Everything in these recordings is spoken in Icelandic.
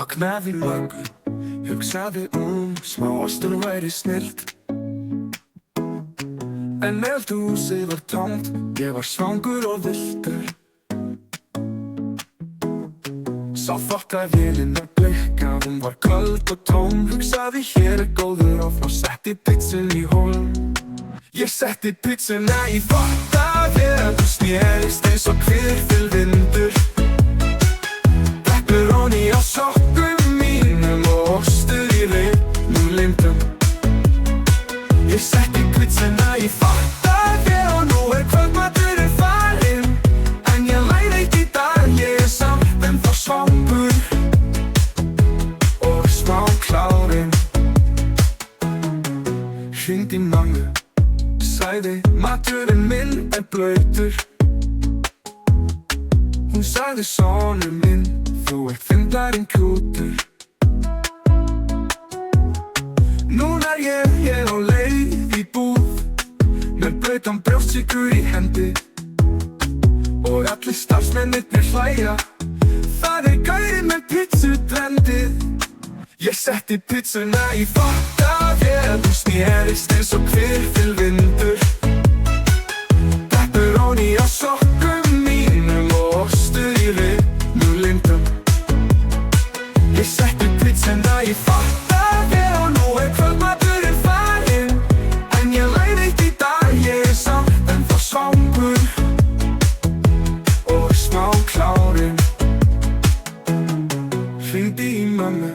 Vaknaði morgun, hugsaði smá ostur væri snilld. En eldhúsið var tómt, ég var svangur og villtur. Sá þvottavélin að blikka, hún var köld og tóm. Hugsaði hér góður áfram, setti pizzun í hólm. Ég setti pizzuna í þvottavél, hún snerist eins og hvirfilvindur. Pepperoni á sokkum mínum og ostur í reifnum lindum. Ég setti pizzuna í þvottavél og nú kvöldmaturinn farinn. En ég læt eitt í dag, ég samt ennþá svangur og smá klárinn. Hringdi í mömmu, sagði maturinn minn blautur. Hún sagði sonur minn, þú fyndlarinn kútur. Núna ég á leið í búð með blautan brjóstsykur í hendi. Og allir starfsmennirnir hlæja, það gaurinn með pizzutrendið. Ég setti pizzuna í þvottavél, hún snerist eins og hvirfilvindur. Pepperoni á sokkum mínum og ostur í reifnum lindum. Ég setti pizzuna í þvottavél og nú kvöldmaturinn farinn. En ég læt eitt í dag, ég samt ennþá svangur og smá klárinn. Hringdi í mömmu,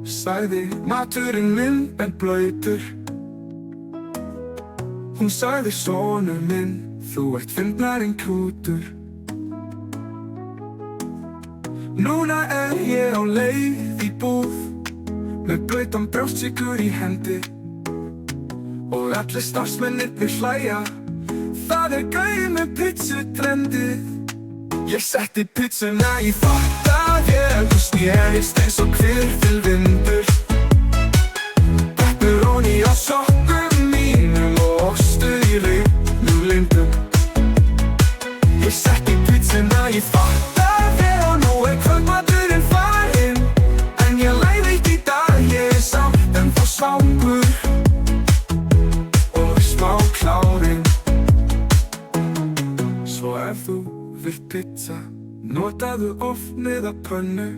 sagði maturinn minn blautur. Hún sagði sonur minn, þú fyndlarinn kútur. Núna ég á leið í búð með blautan brjóstsykur í hendi. Og allir starfsmennirnir hlæja, það gaurinn með pizzutrendið. Ég setti pizzuna í þvottavél, hún snerist eins og hvirfilvindur. Pepperoni á sokkum mínum og ostur í reifnum lindum. Ég setti pizzuna í þvottavél og nú kvöldmaturinn farinn. En ég læt eitt í dag, ég samt ennþá svangur og smá klárinn. Svo ef þú vilt pizza, notaðu ofn eða pönnu.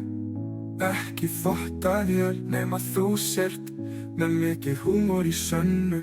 Ekki þvottavél nema þú sért með mikið húmor í sönnu.